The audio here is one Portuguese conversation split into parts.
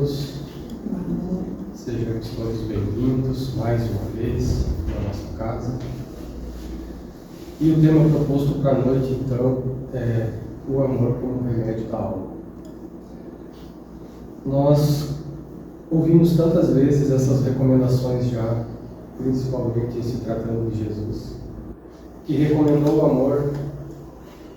Deus, sejam todos bem-vindos mais uma vez na nossa casa. E o tema proposto para a noite, então, é o amor como remédio da alma. Nós ouvimos tantas vezes essas recomendações já, principalmente em se tratando de Jesus, que recomendou o amor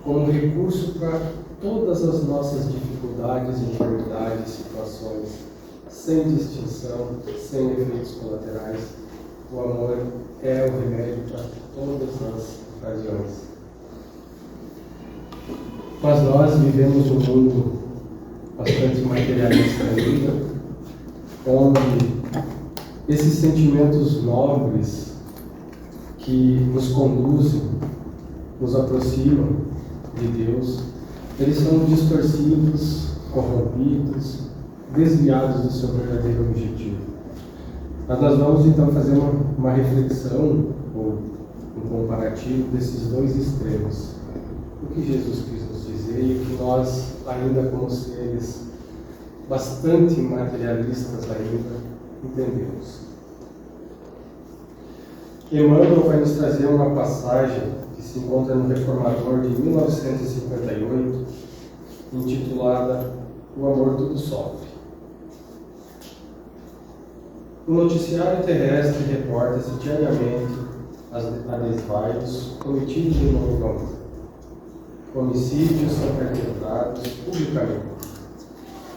como recurso para todas as nossas dificuldades, enfermidades, situações, sem distinção, sem efeitos colaterais. O amor é o remédio para todas as ocasiões. Mas nós vivemos um mundo bastante materialista ainda, onde esses sentimentos nobres que nos conduzem, nos aproximam de Deus, eles são distorcidos, corrompidos, desviados do seu verdadeiro objetivo. Mas nós vamos então fazer uma reflexão, ou um comparativo desses dois extremos. O que Jesus quis nos dizer e o que nós, ainda como seres bastante materialistas ainda, entendemos. Emmanuel vai nos trazer uma passagem que se encontra no Reformador de 1958, intitulada O Amor Tudo Sofre. O noticiário terrestre reporta-se diariamente a desvaios cometidos em nome do amor. Homicídios são perpetrados publicamente.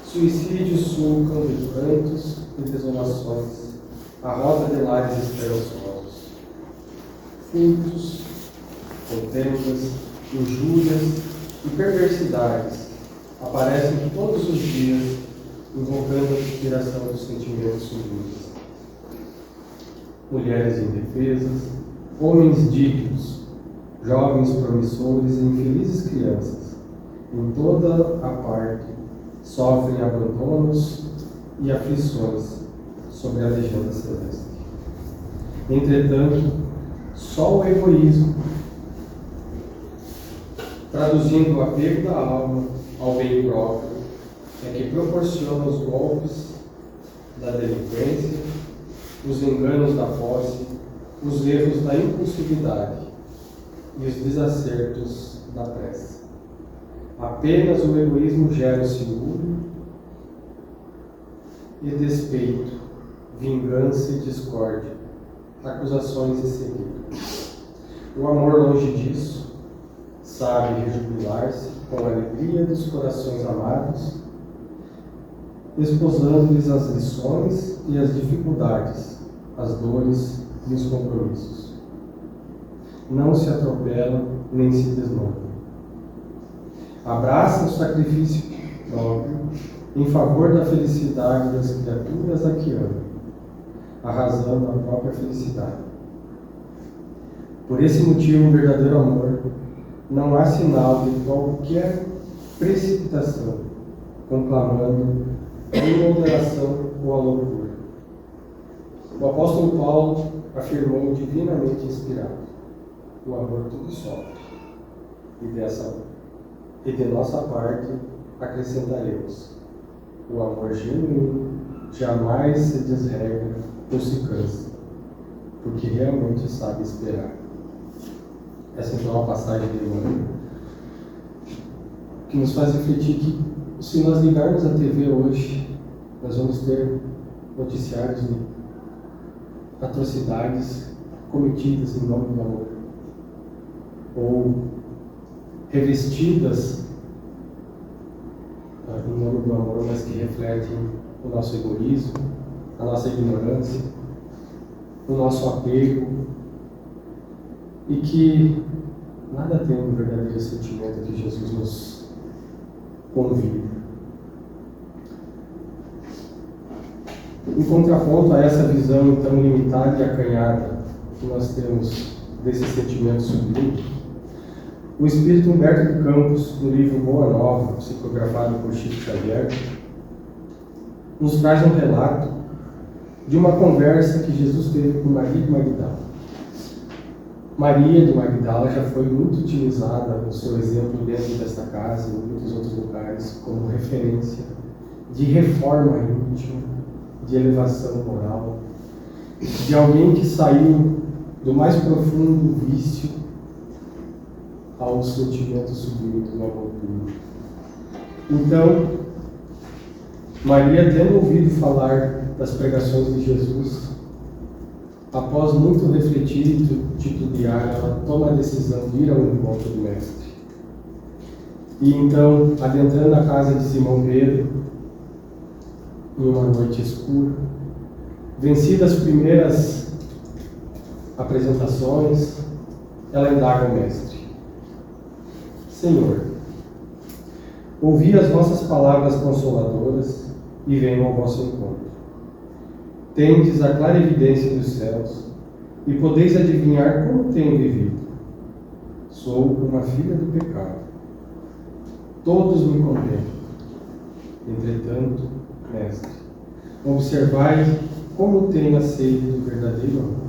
Suicídios sulcam de prantos e desolações a roda de lares esperançosos. Furtos, contendas, injúrias e perversidades aparecem todos os dias, invocando a inspiração dos sentimentos sublimes. Mulheres indefesas, homens dignos, jovens promissores e infelizes crianças, em toda a parte, sofrem abandonos e aflições sob a legenda celeste. Entretanto, só o egoísmo, traduzindo o apego da alma ao bem próprio, é que proporciona os golpes da delinquência, os enganos da posse, os erros da impulsividade e os desacertos da pressa. Apenas o egoísmo gera o ciúme e despeito, vingança e discórdia, acusações e segredo. O amor, longe disso, sabe rejubilar-se com a alegria dos corações amados, esposando-lhes as lições e as dificuldades, as dores e os compromissos. Não se atropela nem se desmonta. Abraça o sacrifício próprio em favor da felicidade das criaturas a que ama, arrasando a própria felicidade. Por esse motivo, o verdadeiro amor não há sinal de qualquer precipitação, conclamando em moderação ou a loucura. O apóstolo Paulo afirmou divinamente inspirado: o amor tudo sofre, e de nossa parte acrescentaremos: o amor genuíno jamais se desregra ou se cansa, porque realmente sabe esperar. Essa então é uma passagem de Emmanuel que nos faz refletir que, se nós ligarmos a TV hoje, nós vamos ter noticiários de atrocidades cometidas em nome do amor, ou revestidas em nome do amor, mas que refletem o nosso egoísmo, a nossa ignorância, o nosso apego, e que nada tem um verdadeiro sentimento que Jesus nos convida. Em contraponto a essa visão então limitada e acanhada que nós temos desse sentimento sublime, o espírito Humberto de Campos, no livro Boa Nova, psicografado por Chico Xavier, nos traz um relato de uma conversa que Jesus teve com Maria de Magdala. Maria de Magdala já foi muito utilizada no seu exemplo dentro desta casa e em muitos outros lugares como referência de reforma íntima, de elevação moral, de alguém que saiu do mais profundo vício ao sentimento sublime do amor puro. Então, Maria, tendo ouvido falar das pregações de Jesus, após muito refletir e titubear, ela toma a decisão de ir ao encontro do Mestre. E então, adentrando a casa de Simão Pedro, em uma noite escura, vencidas as primeiras apresentações, ela indaga o Mestre: Senhor, ouvi as vossas palavras consoladoras e venho ao vosso encontro. Tendes a clara evidência dos céus e podeis adivinhar como tenho vivido. Sou uma filha do pecado. Todos me condenam. Entretanto, Mestre, observai como tenho a sede do verdadeiro amor.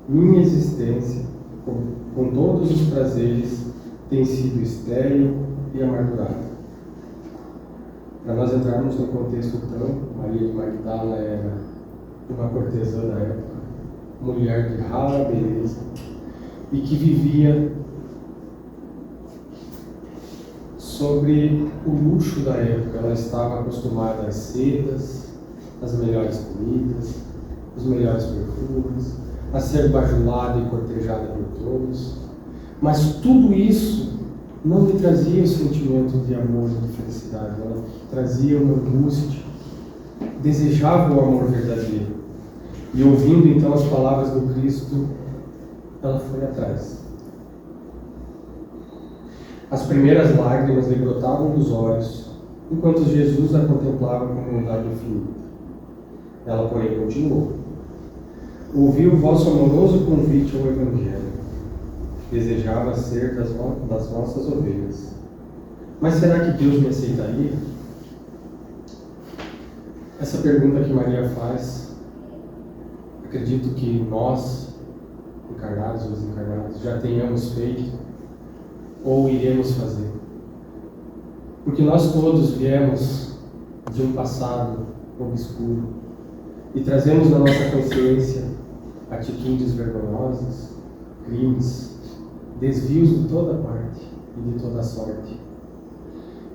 Minha existência, com todos os prazeres, tem sido estéril e amargurada. Para nós entrarmos no contexto, então, Maria de Magdala era uma cortesã da época, mulher de rara beleza, e que vivia sobre o luxo da época. Ela estava acostumada às sedas, às melhores comidas, os melhores perfumes, a ser bajulada e cortejada por todos. Mas tudo isso não lhe trazia o sentimento de amor e de felicidade. Ela trazia uma angústia, desejava o amor verdadeiro. E ouvindo então as palavras do Cristo, ela foi atrás. As primeiras lágrimas lhe brotavam dos olhos, enquanto Jesus a contemplava com bondade infinita. Ela, porém, continuou: ouvi o vosso amoroso convite ao Evangelho. Desejava ser das vossas ovelhas. Mas será que Deus me aceitaria? Essa pergunta que Maria faz, acredito que nós, encarnados ou desencarnados, já tenhamos feito ou iremos fazer. Porque nós todos viemos de um passado obscuro e trazemos na nossa consciência atitudes vergonhosas, crimes, desvios de toda parte e de toda sorte.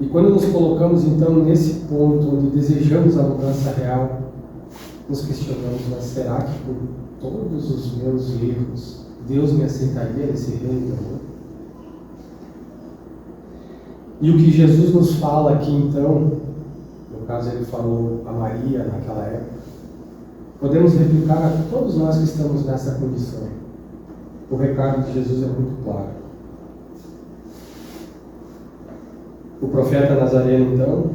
E quando nos colocamos então nesse ponto onde desejamos a mudança real, nos questionamos: mas será que por todos os meus erros Deus me aceitaria nesse reino de amor? E o que Jesus nos fala aqui então, no caso ele falou a Maria naquela época, podemos replicar a todos nós que estamos nessa condição. O recado de Jesus é muito claro. O profeta Nazareno, então,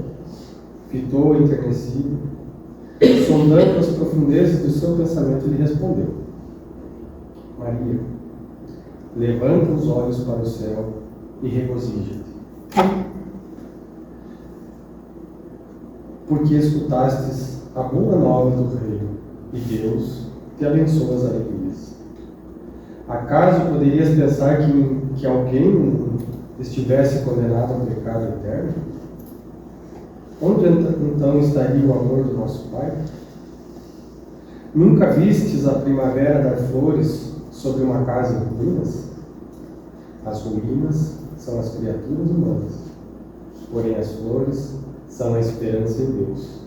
fitou enternecido, sondando as profundezas do seu pensamento, lhe respondeu: Maria, levanta os olhos para o céu e regozija-te, porque escutastes a boa nova do reino, e Deus te abençoa as alegrias. Acaso poderias pensar que alguém estivesse condenado ao pecado eterno? Onde então estaria o amor do nosso Pai? Nunca vistes a primavera dar flores sobre uma casa em ruínas? As ruínas são as criaturas humanas, porém as flores são a esperança em Deus.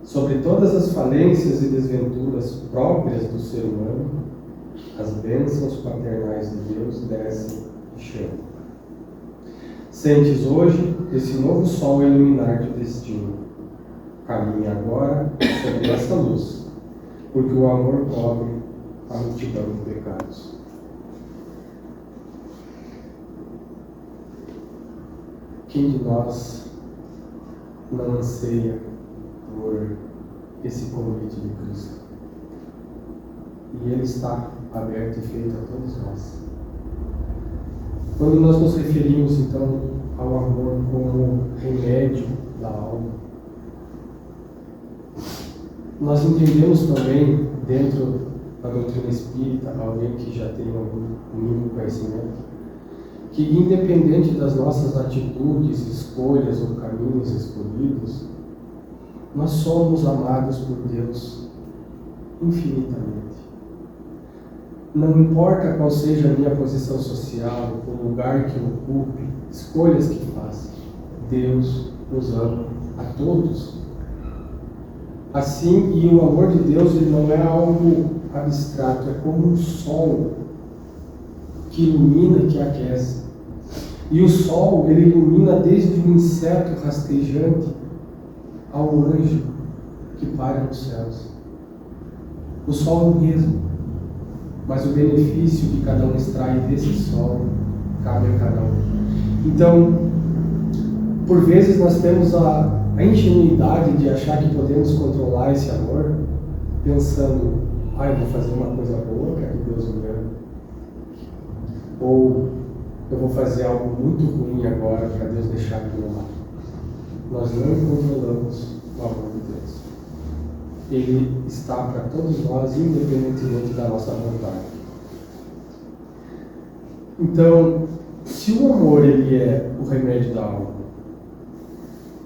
Sobre todas as falências e desventuras próprias do ser humano, as bênçãos paternais de Deus descem e chamam. Sentes hoje esse novo sol iluminar teu destino. Caminha agora sobre essa luz, porque o amor cobre a multidão de pecados. Quem de nós não anseia por esse convite de Cristo? E Ele está aberto e feito a todos nós. Quando nós nos referimos, então, ao amor como remédio da alma, nós entendemos também, dentro da doutrina espírita, alguém que já tem algum mínimo conhecimento, que, independente das nossas atitudes, escolhas ou caminhos escolhidos, nós somos amados por Deus infinitamente. Não importa qual seja a minha posição social, o lugar que eu ocupe, escolhas que faça, Deus nos ama a todos. Assim, e o amor de Deus ele não é algo abstrato, é como um sol que ilumina e que aquece. E o sol, ele ilumina desde o inseto rastejante ao anjo que paira nos céus. O sol é o mesmo, mas o benefício que cada um extrai desse sol cabe a cada um. Então, por vezes nós temos a ingenuidade de achar que podemos controlar esse amor, pensando, eu vou fazer uma coisa boa para que Deus me ame. Ou eu vou fazer algo muito ruim agora para Deus deixar de me amar. Nós não controlamos o amor de Deus. Ele está para todos nós, independentemente da nossa vontade. Então, se o amor ele é o remédio da alma,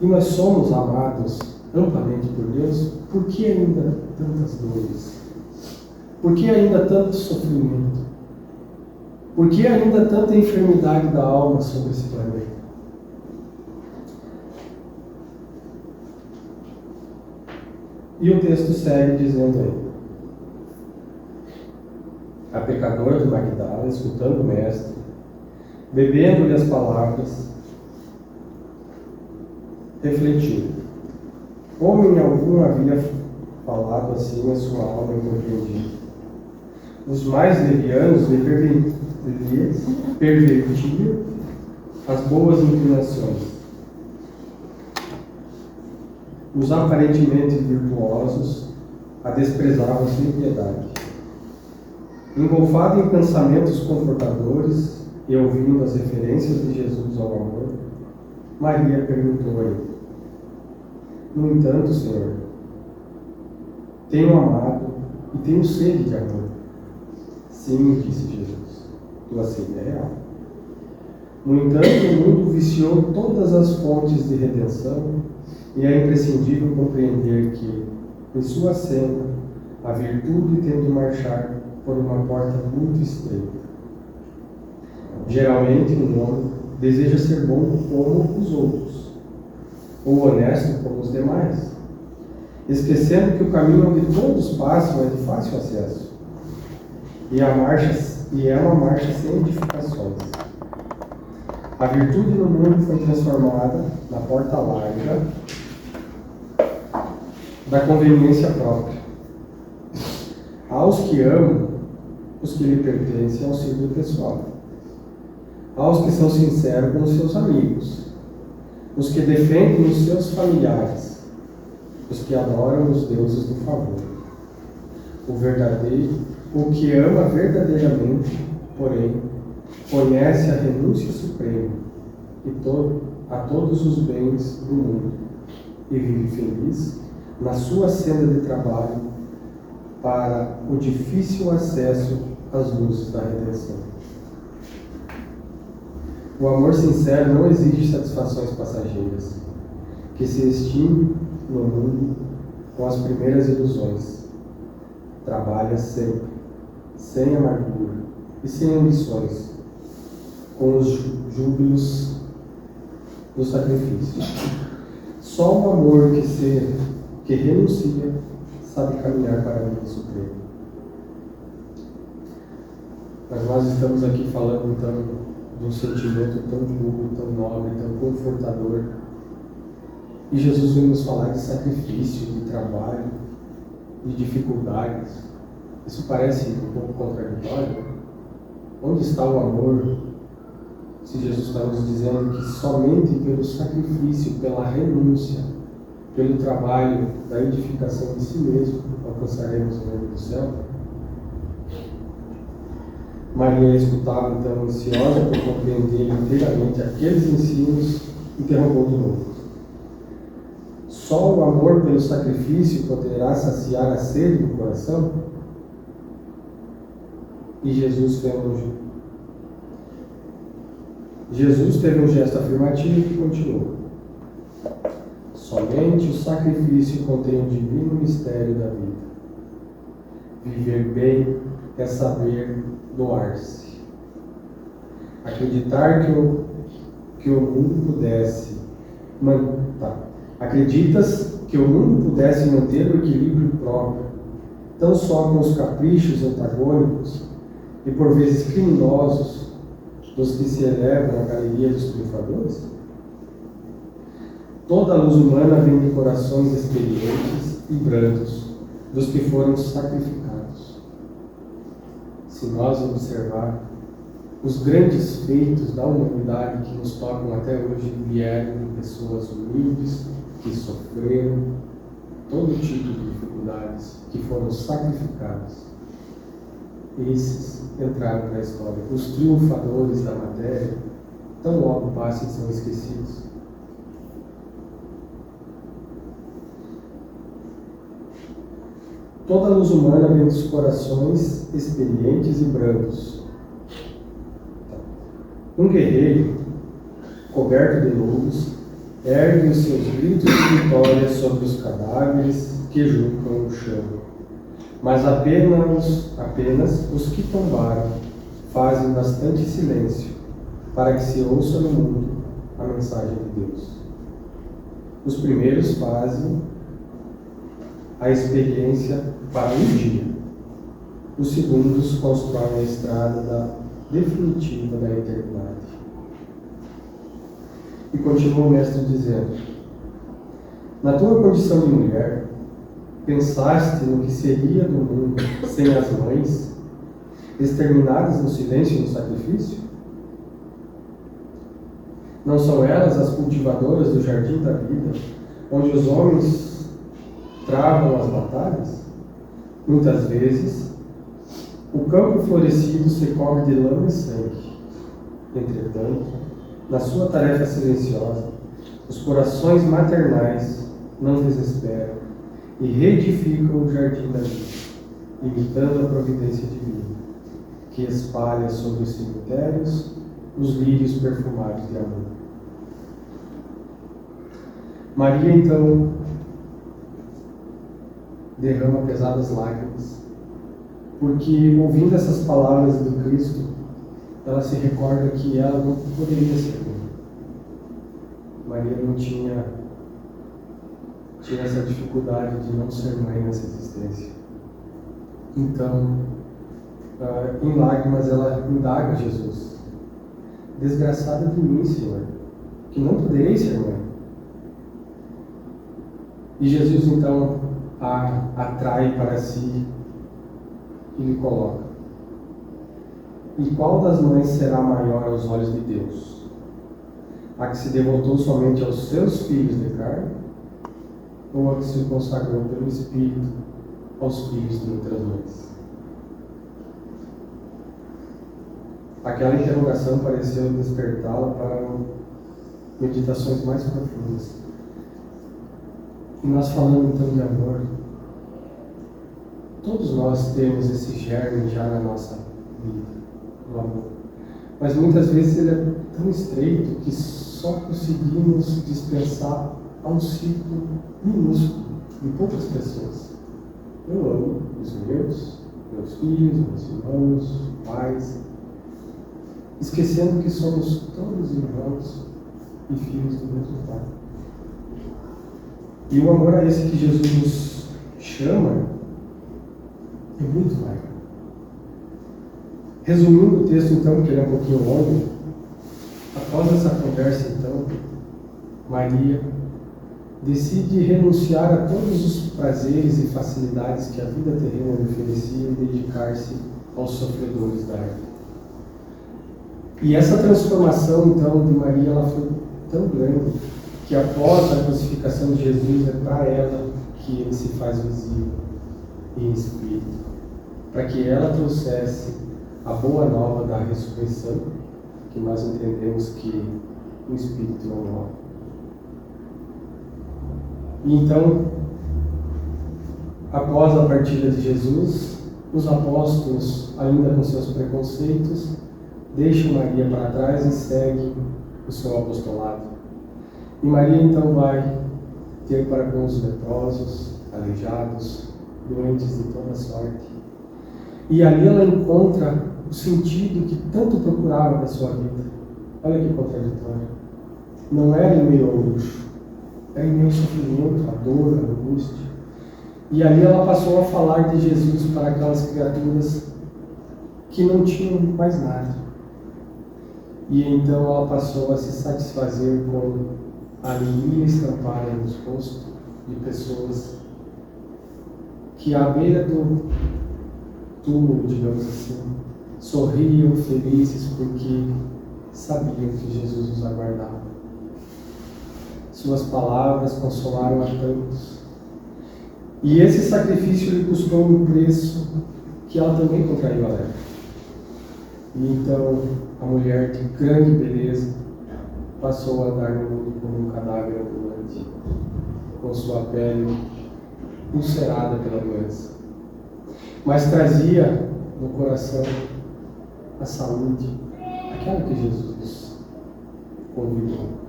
e nós somos amados amplamente por Deus, por que ainda tantas dores? Por que ainda tanto sofrimento? Por que ainda tanta enfermidade da alma sobre esse planeta? E o texto segue dizendo aí: a pecadora de Magdala, escutando o mestre, bebendo-lhe as palavras, refletiu. Homem algum havia falado assim a sua alma incompreendida. Os mais levianos lhe pervertiam as boas inclinações. Os aparentemente virtuosos a desprezavam sem piedade. Engolfado em pensamentos confortadores e ouvindo as referências de Jesus ao amor, Maria perguntou a ele: no entanto, Senhor, tenho amado e tenho sede de amor. Sim, disse Jesus, tua sede é real. No entanto, o mundo viciou todas as fontes de redenção e é imprescindível compreender que, em sua senda, a virtude tem de marchar por uma porta muito estreita. Geralmente, um homem deseja ser bom como os outros, ou honesto como os demais, esquecendo que o caminho onde todos passam é de fácil acesso, e é uma marcha sem edificações. A virtude no mundo foi transformada na porta larga da conveniência própria. Aos que amam os que lhe pertencem ao círculo pessoal, aos que são sinceros com os seus amigos, os que defendem os seus familiares, os que adoram os deuses do favor. O que ama verdadeiramente, porém, conhece a renúncia suprema e a todos os bens do mundo e vive feliz na sua senda de trabalho para o difícil acesso às luzes da redenção. O amor sincero não exige satisfações passageiras, que se extinguem no mundo com as primeiras ilusões. Trabalha sempre, sem amargura e sem ambições, com os júbilos do sacrifício. Só o amor que renuncia sabe caminhar para a vida suprema. Mas nós estamos aqui falando então de um sentimento tão puro, tão nobre, tão confortador. E Jesus vem nos falar de sacrifício, de trabalho, de dificuldades. Isso parece um pouco contraditório. Onde está o amor? Se Jesus está nos dizendo que somente pelo sacrifício, pela renúncia, pelo trabalho da edificação de si mesmo, alcançaremos o reino do céu. Maria escutava então, ansiosa por compreender inteiramente aqueles ensinos, interrogou de novo: só o amor pelo sacrifício poderá saciar a sede do coração? E Jesus fez Jesus teve um gesto afirmativo e continuou: somente o sacrifício contém o divino mistério da vida. Viver bem é saber doar-se. Acreditar que o mundo pudesse Acreditas que o mundo pudesse manter o equilíbrio próprio, tão só com os caprichos antagônicos e por vezes criminosos dos que se elevam à galeria dos triunfadores? Toda a luz humana vem de corações experientes e brandos, dos que foram sacrificados. Se nós observar, os grandes feitos da humanidade que nos tocam até hoje vieram de pessoas humildes, que sofreram todo tipo de dificuldades, que foram sacrificados. Esses entraram para a história. Os triunfadores da matéria, tão logo passam e são esquecidos. Toda a luz humana vem dos corações experientes e brancos. Um guerreiro, coberto de lobos, ergue os seus gritos de vitória sobre os cadáveres que julgam o chão. Mas apenas os que tombaram fazem bastante silêncio para que se ouça no mundo a mensagem de Deus. Os primeiros fazem a experiência para um dia. Os segundos constroem a estrada definitiva da eternidade. E continua o mestre dizendo: na tua condição de mulher, pensaste no que seria do mundo sem as mães, exterminadas no silêncio e no sacrifício? Não são elas as cultivadoras do jardim da vida, onde os homens travam as batalhas? Muitas vezes, o campo florescido se cobre de lama e sangue. Entretanto, na sua tarefa silenciosa, os corações maternais não desesperam e reedificam o jardim da vida, imitando a providência divina, que espalha sobre os cemitérios os lírios perfumados de amor. Maria, então, derrama pesadas lágrimas, porque, ouvindo essas palavras do Cristo, ela se recorda que ela não poderia ser mãe. Maria não tinha essa dificuldade de não ser mãe nessa existência. Então, em lágrimas, ela indaga Jesus: desgraçada de mim, Senhor, que não poderei ser mãe. E Jesus, então, a atrai para si e lhe coloca: e qual das mães será maior aos olhos de Deus? A que se devotou somente aos seus filhos de carne, ou a que se consagrou pelo Espírito aos filhos de outras mães? Aquela interrogação pareceu despertá-la para meditações mais profundas. E nós falando então de amor, todos nós temos esse germe já na nossa vida, do amor. Mas muitas vezes ele é tão estreito que só conseguimos dispensar a um círculo minúsculo de poucas pessoas. Eu amo os meus filhos, meus irmãos, pais, esquecendo que somos todos irmãos e filhos do mesmo Pai. E o amor a esse que Jesus nos chama é muito maior. Resumindo o texto, então, que ele é um pouquinho longo, após essa conversa, então, Maria decide renunciar a todos os prazeres e facilidades que a vida terrena lhe oferecia e dedicar-se aos sofredores da vida. E essa transformação, então, de Maria, ela foi tão grande que após a crucificação de Jesus, é para ela que ele se faz visível em espírito, para que ela trouxesse a boa nova da ressurreição, que nós entendemos que o espírito não morre. E então, após a partida de Jesus, os apóstolos, ainda com seus preconceitos, deixa Maria para trás e segue o seu apostolado. E Maria então vai ter para com os leprosos, aleijados, doentes de toda sorte. E ali ela encontra o sentido que tanto procurava para a sua vida. Olha que contraditório. Não era em meio ao luxo, era em meio ao sofrimento, à dor, à angústia. E ali ela passou a falar de Jesus para aquelas criaturas que não tinham mais nada. E então ela passou a se satisfazer com a alegria estampada nos rostos de pessoas que à beira do túmulo, digamos assim, sorriam felizes porque sabiam que Jesus os aguardava. Suas palavras consolaram a tantos. E esse sacrifício lhe custou um preço que ela também contraiu a lepra. E então a mulher de grande beleza passou a andar no mundo como um cadáver ambulante, com sua pele ulcerada pela doença. Mas trazia no coração a saúde, aquela que Jesus nos convidou.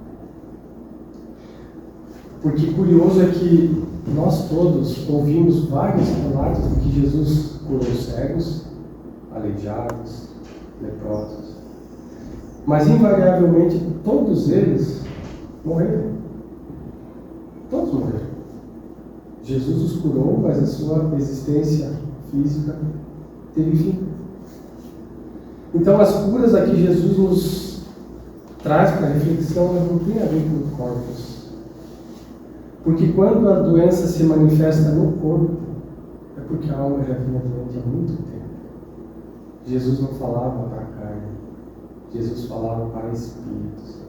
Porque curioso é que nós todos ouvimos vários relatos de que Jesus curou cegos, aleijados, leprosos. Mas invariavelmente todos eles morreram. Todos morreram. Jesus os curou, mas a sua existência física teve fim. Então as curas a que Jesus nos traz para a reflexão, elas não têm a ver com corpos. Porque quando a doença se manifesta no corpo, é porque a alma já vinha doente há muito tempo. Jesus não falava para a carne, Jesus falava para espíritos.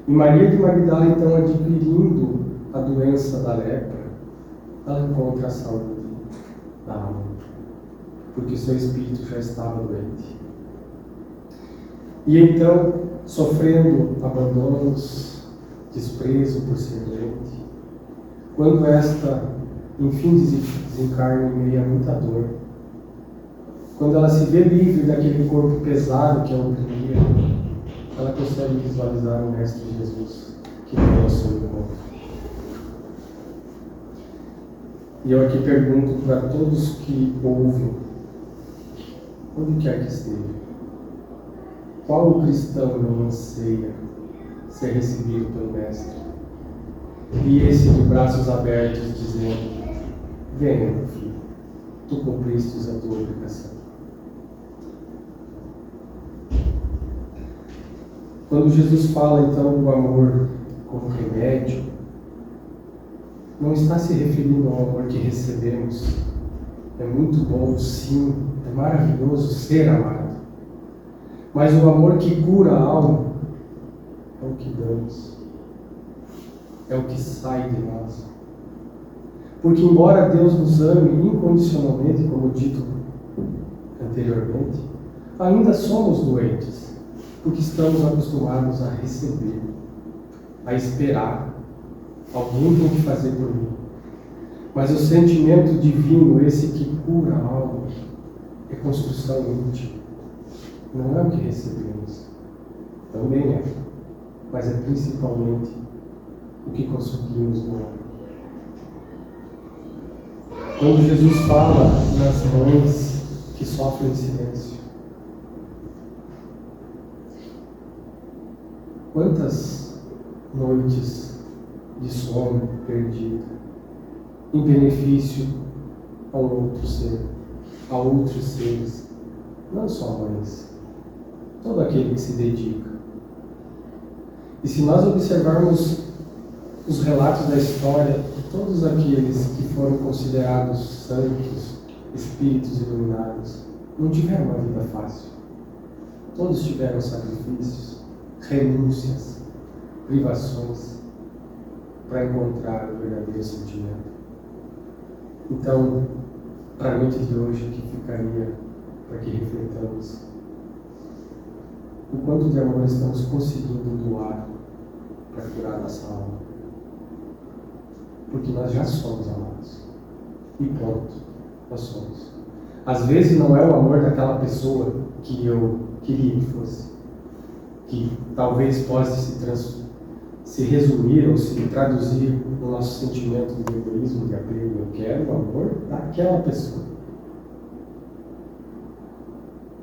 E Maria de Magdala, então, adquirindo a doença da lepra, ela encontra a saúde da alma, porque seu espírito já estava doente. E então, sofrendo abandonos, desprezo por ser doente, quando esta, enfim, desencarna em meio a muita dor, quando ela se vê livre daquele corpo pesado que a oprimia, ela consegue visualizar o Mestre Jesus que veio ao seu encontro. E eu aqui pergunto para todos que ouvem, onde quer que esteja, qual cristão não anseia ser recebido pelo Mestre? E esse de braços abertos dizendo: venha, meu filho, tu cumpristes a tua obrigação. Quando Jesus fala então do amor como remédio, não está se referindo ao amor que recebemos. É muito bom, sim, é maravilhoso ser amado. Mas o amor que cura a alma é o que damos. É o que sai de nós. Porque embora Deus nos ame incondicionalmente, como dito anteriormente, ainda somos doentes, porque estamos acostumados a receber, a esperar. Alguém tem que fazer por mim. Mas o sentimento divino, esse que cura a alma, é construção íntima. Não é o que recebemos. Também é. Mas é principalmente o que conseguimos no amor. Quando Jesus fala nas mães que sofrem em silêncio, quantas noites de sono perdido em benefício a um outro ser, a outros seres, não só mães, todo aquele que se dedica. E se nós observarmos os relatos da história, todos aqueles que foram considerados santos, espíritos iluminados, não tiveram uma vida fácil. Todos tiveram sacrifícios, renúncias, privações, para encontrar o verdadeiro sentimento. Então, para a noite de hoje, que ficaria para que refletamos o quanto de amor estamos conseguindo doar para curar nossa alma. Porque nós já somos amados. E ponto. Nós somos. Às vezes não é o amor daquela pessoa que eu queria que fosse. Que talvez possa se resumir ou se traduzir no nosso sentimento de egoísmo, de apego. Eu quero o amor daquela pessoa.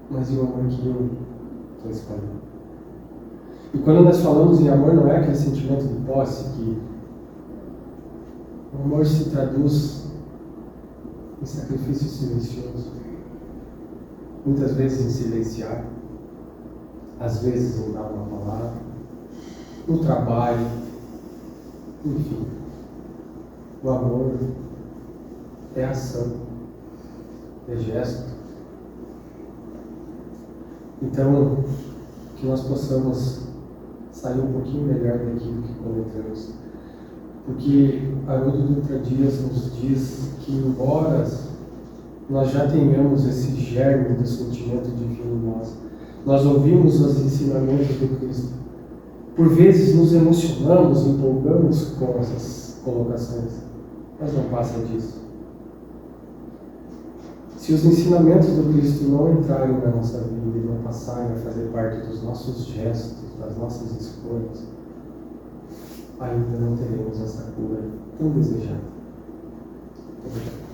Mas e o amor que eu estou escolhendo? E quando nós falamos em amor, não é aquele sentimento de posse que o amor se traduz em sacrifício silencioso. Muitas vezes em silenciar, às vezes em dar uma palavra, no trabalho, enfim. O amor é ação, é gesto. Então, que nós possamos sair um pouquinho melhor daquilo que quando entramos. Porque Haroldo Dutra Dias nos diz que, embora nós já tenhamos esse germe do sentimento divino em nós ouvimos os ensinamentos do Cristo. Por vezes nos emocionamos, empolgamos com essas colocações, mas não passa disso. Se os ensinamentos do Cristo não entrarem na nossa vida e não passarem a fazer parte dos nossos gestos, das nossas escolhas, ainda não teremos essa cura tão desejada. Obrigado.